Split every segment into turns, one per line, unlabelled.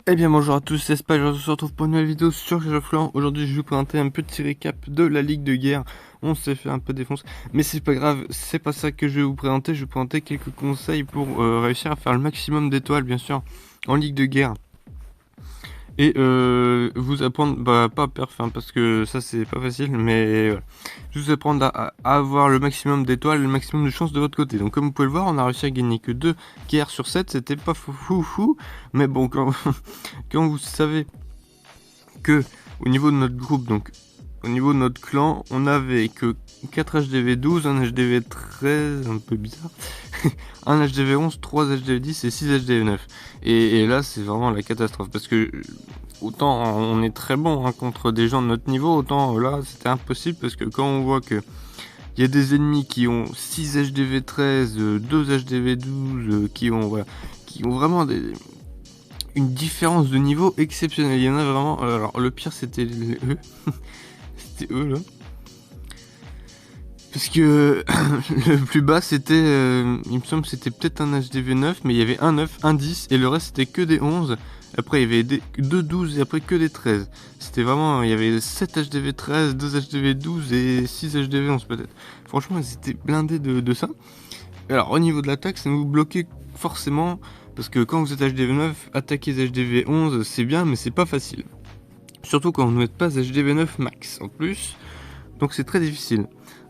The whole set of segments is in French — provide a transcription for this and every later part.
Eh bien bonjour à tous, c'est Spike, on se retrouve pour une nouvelle vidéo sur Clash of Clans. Aujourd'hui je vais vous présenter un petit récap de la Ligue de Guerre. On s'est fait un peu défoncer, mais c'est pas grave, c'est pas ça que je vais vous présenter. Je vais vous présenter quelques conseils pour réussir à faire le maximum d'étoiles bien sûr en Ligue de Guerre. Et vous apprendre, pas perf hein, parce que ça c'est pas facile, mais voilà. Je vais vous apprendre à avoir le maximum d'étoiles, le maximum de chances de votre côté. Donc comme vous pouvez le voir, on a réussi à gagner que 2 guerres sur 7, c'était pas fou, mais bon, quand vous savez que au niveau de notre groupe, donc au niveau de notre clan, on avait que 4 HDV 12, un HDV 13, un peu bizarre, un HDV 11, 3 HDV 10 et 6 HDV 9. Et là, c'est vraiment la catastrophe parce que autant on est très bon hein, contre des gens de notre niveau, autant là c'était impossible parce que quand on voit que il y a des ennemis qui ont 6 HDV 13, 2 HDV 12, qui ont vraiment une différence de niveau exceptionnelle. Il y en a vraiment. Alors le pire c'était eux. C'était eux là. Parce que le plus bas c'était, il me semble que c'était peut-être un HDV 9, mais il y avait un 9, un 10 et le reste c'était que des 11. Après il y avait deux 12 et après que des 13. C'était vraiment, il y avait 7 HDV 13, 2 HDV 12 et 6 HDV 11 peut-être. Franchement ils étaient blindés de ça. Alors au niveau de l'attaque ça nous bloquait forcément. Parce que quand vous êtes HDV 9, attaquer les HDV 11 c'est bien mais c'est pas facile. Surtout quand vous n'êtes pas HDV 9 max en plus. Donc c'est très difficile.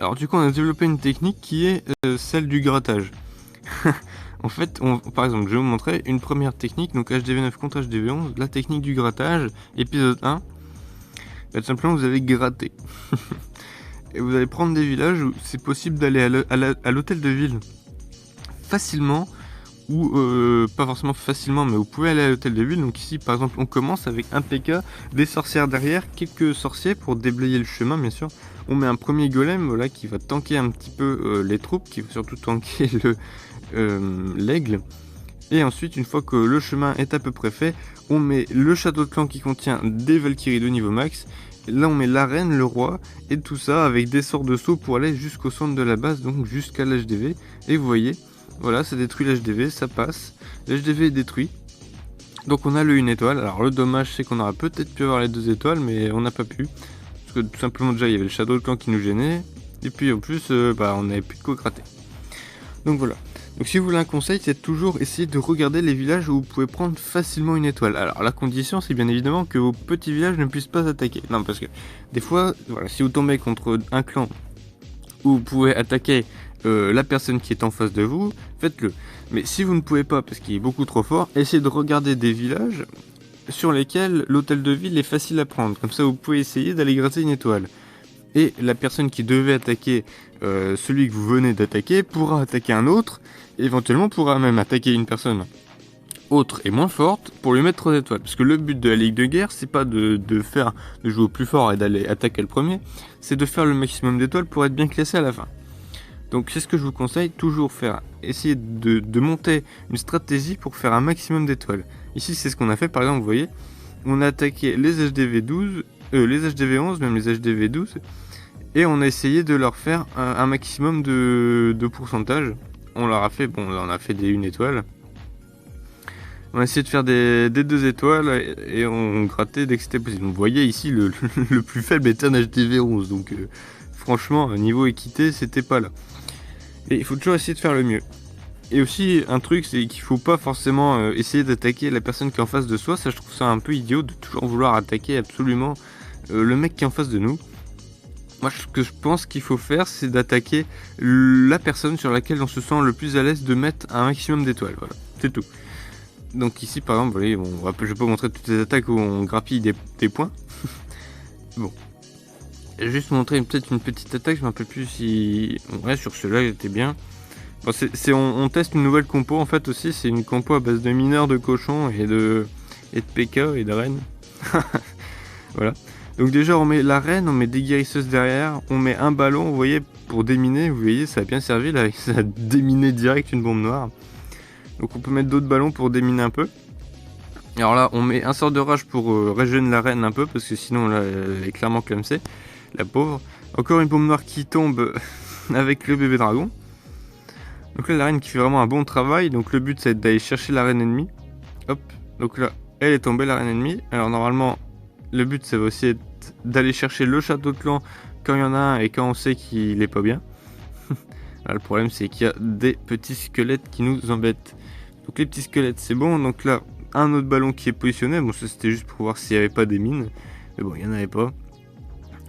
Alors du coup on a développé une technique qui est celle du grattage. En fait, par exemple, je vais vous montrer une première technique, donc HDV9 contre HDV11, la technique du grattage, épisode 1. Tout simplement, vous allez gratter. Et vous allez prendre des villages où c'est possible d'aller à l'hôtel de ville facilement, ou pas forcément facilement, mais vous pouvez aller à l'hôtel de ville. Donc ici, par exemple, on commence avec un PK, des sorcières derrière, quelques sorciers pour déblayer le chemin, bien sûr. On met un premier golem, voilà, qui va tanker un petit peu les troupes, qui va surtout tanker l'aigle. Et ensuite, une fois que le chemin est à peu près fait, on met le château de clan qui contient des Valkyries de niveau max. Là, on met l'arène, le roi, et tout ça avec des sorts de saut pour aller jusqu'au centre de la base, donc jusqu'à l'HDV. Et vous voyez, voilà, ça détruit l'HDV, ça passe. L'HDV est détruit. Donc on a le 1 étoile. Alors le dommage, c'est qu'on aurait peut-être pu avoir les 2 étoiles, mais on n'a pas pu. Parce que tout simplement, déjà, il y avait le château de clan qui nous gênait. Et puis en plus, on n'avait plus de quoi gratter. Donc voilà. Donc si vous voulez un conseil, c'est toujours essayer de regarder les villages où vous pouvez prendre facilement une étoile. Alors la condition, c'est bien évidemment que vos petits villages ne puissent pas attaquer. Non, parce que des fois, voilà, si vous tombez contre un clan où vous pouvez attaquer la personne qui est en face de vous, faites-le. Mais si vous ne pouvez pas, parce qu'il est beaucoup trop fort, essayez de regarder des villages sur lesquels l'hôtel de ville est facile à prendre. Comme ça, vous pouvez essayer d'aller gratter une étoile. Et la personne qui devait attaquer celui que vous venez d'attaquer pourra attaquer un autre, éventuellement pourra même attaquer une personne autre et moins forte pour lui mettre 3 étoiles. Parce que le but de la Ligue de Guerre, c'est pas de jouer au plus fort et d'aller attaquer le premier, c'est de faire le maximum d'étoiles pour être bien classé à la fin. Donc c'est ce que je vous conseille, toujours faire, essayer de monter une stratégie pour faire un maximum d'étoiles. Ici c'est ce qu'on a fait, par exemple vous voyez, on a attaqué les HDV 12, les HDV 11, même les HDV 12, et on a essayé de leur faire un maximum de pourcentage. On leur a fait, bon là on a fait des 1 étoile. On a essayé de faire des 2 étoiles et on grattait dès que c'était possible. Vous voyez ici le plus faible est un HDV 11, donc franchement niveau équité c'était pas là. Et il faut toujours essayer de faire le mieux. Et aussi un truc c'est qu'il faut pas forcément essayer d'attaquer la personne qui est en face de soi. Ça je trouve ça un peu idiot de toujours vouloir attaquer absolument le mec qui est en face de nous. Moi ce que je pense qu'il faut faire c'est d'attaquer la personne sur laquelle on se sent le plus à l'aise de mettre un maximum d'étoiles. Voilà, c'est tout. Donc ici par exemple, vous voyez, bon, je vais pas montrer toutes les attaques où on grappille des points. Bon. Je vais juste montrer peut-être une petite attaque, je me rappelle plus si... Ouais, sur ceux-là, il était bien. Bon, on teste une nouvelle compo, en fait, aussi. C'est une compo à base de mineurs, de cochons et de PK et de reines. Voilà. Donc déjà, on met la reine, on met des guérisseuses derrière, on met un ballon, vous voyez, pour déminer. Vous voyez, ça a bien servi, là, ça a déminé direct une bombe noire. Donc on peut mettre d'autres ballons pour déminer un peu. Alors là, on met un sort de rage pour régénérer la reine un peu, parce que sinon, là, elle est clairement clumsée. La pauvre. Encore une bombe noire qui tombe avec le bébé dragon. Donc là, la reine qui fait vraiment un bon travail. Donc le but, c'est d'aller chercher la reine ennemie. Hop. Donc là, elle est tombée, la reine ennemie. Alors normalement, le but ça va aussi être d'aller chercher le château de clan quand il y en a un et quand on sait qu'il est pas bien. Là, le problème c'est qu'il y a des petits squelettes qui nous embêtent. Donc les petits squelettes c'est bon, donc là un autre ballon qui est positionné, bon ça c'était juste pour voir s'il n'y avait pas des mines, mais bon il n'y en avait pas.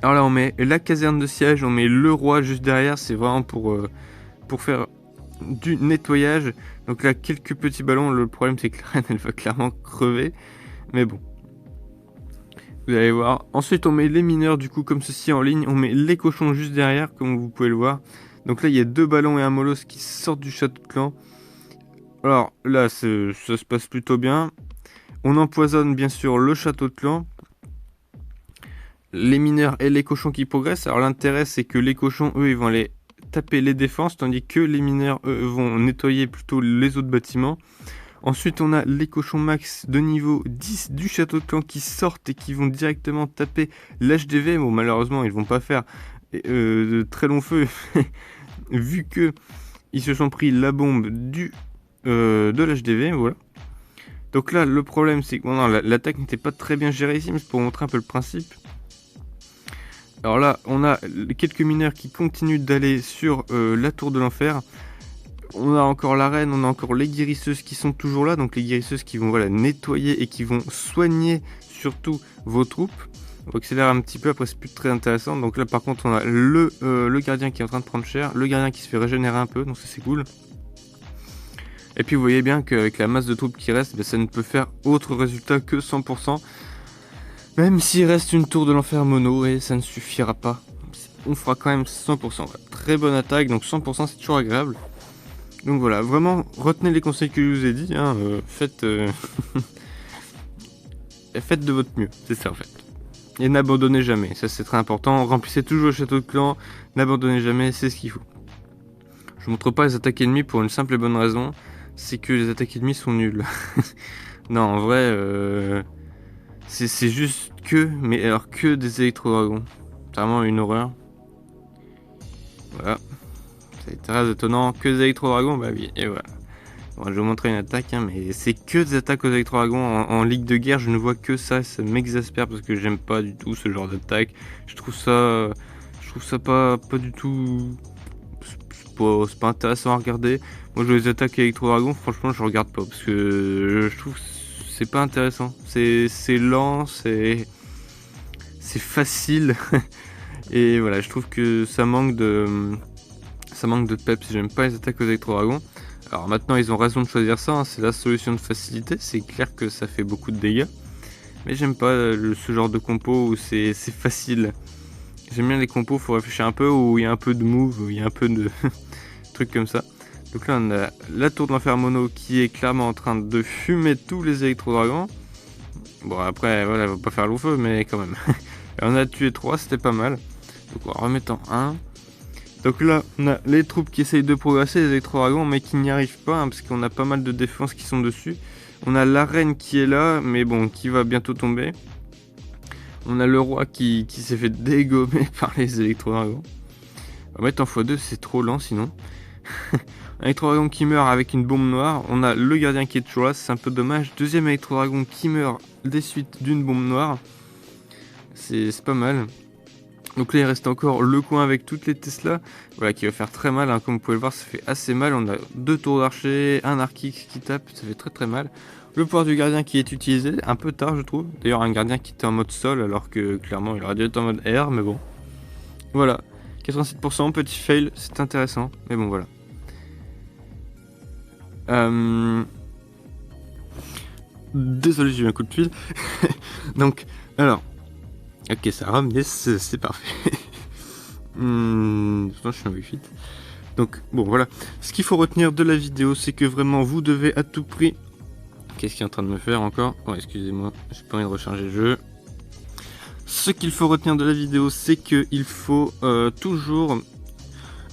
Alors là on met la caserne de siège, on met le roi juste derrière, c'est vraiment pour faire du nettoyage. Donc là quelques petits ballons, le problème c'est que la reine elle va clairement crever, mais bon. Vous allez voir. Ensuite on met les mineurs du coup comme ceci en ligne, on met les cochons juste derrière comme vous pouvez le voir. Donc là il y a 2 ballons et un molosse qui sortent du château de clan. Alors là ça se passe plutôt bien. On empoisonne bien sûr le château de clan. Les mineurs et les cochons qui progressent. Alors l'intérêt c'est que les cochons eux ils vont aller taper les défenses, tandis que les mineurs eux vont nettoyer plutôt les autres bâtiments. Ensuite on a les cochons max de niveau 10 du château de clan qui sortent et qui vont directement taper l'HDV. Bon malheureusement ils vont pas faire de très long feu vu que ils se sont pris la bombe de l'HDV, voilà. Donc là le problème c'est que bon, l'attaque n'était pas très bien gérée ici, mais c'est pour montrer un peu le principe. Alors là on a quelques mineurs qui continuent d'aller sur la tour de l'enfer. On a encore la reine, on a encore les guérisseuses qui sont toujours là, donc les guérisseuses qui vont voilà, nettoyer et qui vont soigner surtout vos troupes. On accélère un petit peu, après c'est plus très intéressant. Donc là par contre on a le gardien qui est en train de prendre cher, le gardien qui se fait régénérer un peu, donc ça c'est cool. Et puis vous voyez bien qu'avec la masse de troupes qui reste, ça ne peut faire autre résultat que 100%. Même s'il reste une tour de l'enfer mono, et ça ne suffira pas. On fera quand même 100%. Voilà. Très bonne attaque, donc 100% c'est toujours agréable. Donc voilà, vraiment retenez les conseils que je vous ai dit, hein, faites de votre mieux, c'est ça en fait. Et n'abandonnez jamais, ça c'est très important, remplissez toujours le château de clan, n'abandonnez jamais, c'est ce qu'il faut. Je ne montre pas les attaques ennemies pour une simple et bonne raison, c'est que les attaques ennemies sont nulles. Non en vrai, c'est juste mais alors que des électro-dragons, c'est vraiment une horreur. Voilà. C'est très étonnant, que des électro-dragons, bah oui, et voilà. Bon, je vais vous montrer une attaque, hein, mais c'est que des attaques aux électro-dragons. En ligue de guerre, je ne vois que ça m'exaspère parce que j'aime pas du tout ce genre d'attaque. Je trouve ça pas du tout. C'est pas intéressant à regarder. Moi, je les attaques électro-dragons, franchement, je regarde pas parce que je trouve que c'est pas intéressant. C'est lent, c'est facile. Et voilà, je trouve que ça manque de peps. J'aime pas les attaques aux électro-dragons. Alors maintenant ils ont raison de choisir ça, hein. C'est la solution de facilité, c'est clair que ça fait beaucoup de dégâts. Mais j'aime pas ce genre de compo où c'est facile. J'aime bien les compos, faut réfléchir un peu, où il y a un peu de move, où il y a un peu de trucs comme ça. Donc là on a la tour de l'enfer mono qui est clairement en train de fumer tous les électro-dragons. Bon après voilà, elle va pas faire long feu mais quand même. Et on a tué 3, c'était pas mal. Donc on va remettre en 1. Donc là, on a les troupes qui essayent de progresser, les électro-dragons, mais qui n'y arrivent pas, hein, parce qu'on a pas mal de défenses qui sont dessus. On a la reine qui est là, mais bon, qui va bientôt tomber. On a le roi qui s'est fait dégommer par les électro-dragons. On va mettre en x2, c'est trop lent sinon. Un électro-dragon qui meurt avec une bombe noire. On a le gardien qui est toujours là, c'est un peu dommage. Deuxième électro-dragon qui meurt des suites d'une bombe noire. C'est pas mal. Donc là il reste encore le coin avec toutes les Tesla, voilà, qui va faire très mal, hein. Comme vous pouvez le voir ça fait assez mal, on a 2 tours d'archer, un archix qui tape, ça fait très mal. Le pouvoir du gardien qui est utilisé, un peu tard je trouve, d'ailleurs un gardien qui était en mode sol alors que clairement il aurait dû être en mode air, mais bon. Voilà, 87%, petit fail, c'est intéressant, mais bon voilà. Désolé j'ai eu un coup de fil. Donc, alors... Ok, ça rame, yes, c'est parfait. Je suis en Wi-Fi. Donc, bon, voilà. Ce qu'il faut retenir de la vidéo, c'est que vraiment, vous devez à tout prix... Qu'est-ce qu'il est en train de me faire encore? Oh, excusez-moi, j'ai pas envie de recharger le jeu. Ce qu'il faut retenir de la vidéo, c'est qu'il faut toujours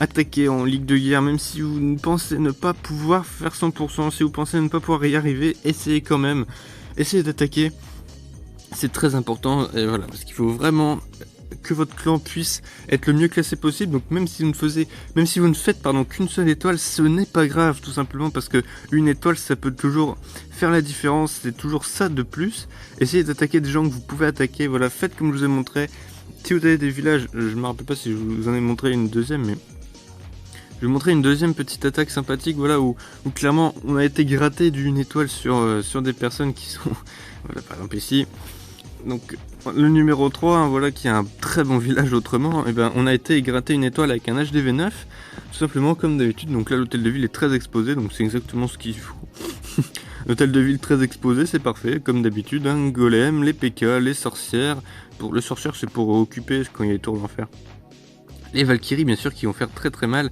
attaquer en ligue de guerre, même si vous pensez ne pas pouvoir faire 100%, si vous pensez ne pas pouvoir y arriver, essayez quand même. Essayez d'attaquer. C'est très important, et voilà, parce qu'il faut vraiment que votre clan puisse être le mieux classé possible. Donc même si vous ne faites qu'une seule étoile, ce n'est pas grave, tout simplement parce que une étoile, ça peut toujours faire la différence. C'est toujours ça de plus. Essayez d'attaquer des gens que vous pouvez attaquer. Voilà, faites comme je vous ai montré. Si vous avez des villages, je me rappelle pas si je vous en ai montré une deuxième, mais je vais vous montrer une deuxième petite attaque sympathique, voilà, où clairement on a été gratté d'une étoile sur des personnes qui sont, voilà, par exemple ici. Donc le numéro 3, hein, voilà, qui est un très bon village autrement, et ben on a été gratté une étoile avec un HDV9, tout simplement comme d'habitude. Donc là l'hôtel de ville est très exposé, donc c'est exactement ce qu'il faut. L'hôtel de ville très exposé, c'est parfait, comme d'habitude, hein, golem, les PK, les sorcières. Pour le sorcière, c'est pour occuper quand il y a les tours d'enfer. Les Valkyries, bien sûr, qui vont faire très très mal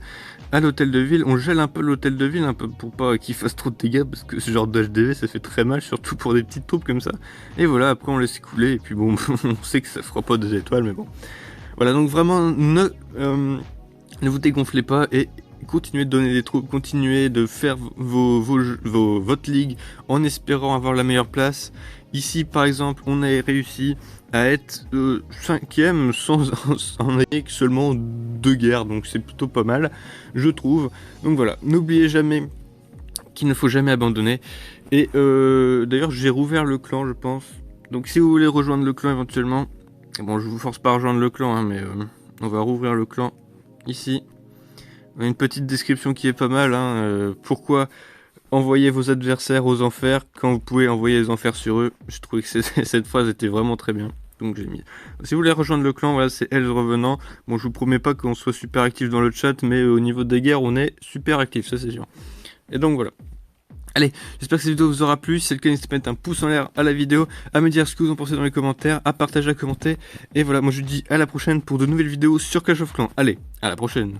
à l'hôtel de ville. On gèle un peu l'hôtel de ville, un peu pour pas qu'il fasse trop de dégâts, parce que ce genre d'HDV, ça fait très mal, surtout pour des petites troupes comme ça. Et voilà, après on laisse couler, et puis bon, on sait que ça fera pas 2 étoiles, mais bon. Voilà, donc vraiment, ne vous dégonflez pas, et continuez de donner des troupes, continuez de faire votre ligue en espérant avoir la meilleure place. Ici, par exemple, on a réussi à être 5ème sans en ayant que seulement 2 guerres, donc c'est plutôt pas mal, je trouve. Donc voilà, n'oubliez jamais qu'il ne faut jamais abandonner. Et d'ailleurs, j'ai rouvert le clan, je pense. Donc si vous voulez rejoindre le clan éventuellement, bon, je vous force pas à rejoindre le clan, hein, mais on va rouvrir le clan ici. Une petite description qui est pas mal, hein, pourquoi envoyer vos adversaires aux enfers quand vous pouvez envoyer les enfers sur eux. Je trouvais que cette phrase était vraiment très bien. Donc j'ai mis. Si vous voulez rejoindre le clan, voilà, c'est Els Revenant. Bon, je vous promets pas qu'on soit super actif dans le chat, mais au niveau des guerres, on est super actif, ça c'est sûr. Et donc voilà. Allez, j'espère que cette vidéo vous aura plu. Si c'est le cas, n'hésitez pas à mettre un pouce en l'air à la vidéo, à me dire ce que vous en pensez dans les commentaires, à partager, à commenter. Et voilà, moi je vous dis à la prochaine pour de nouvelles vidéos sur Clash of Clans. Allez, à la prochaine.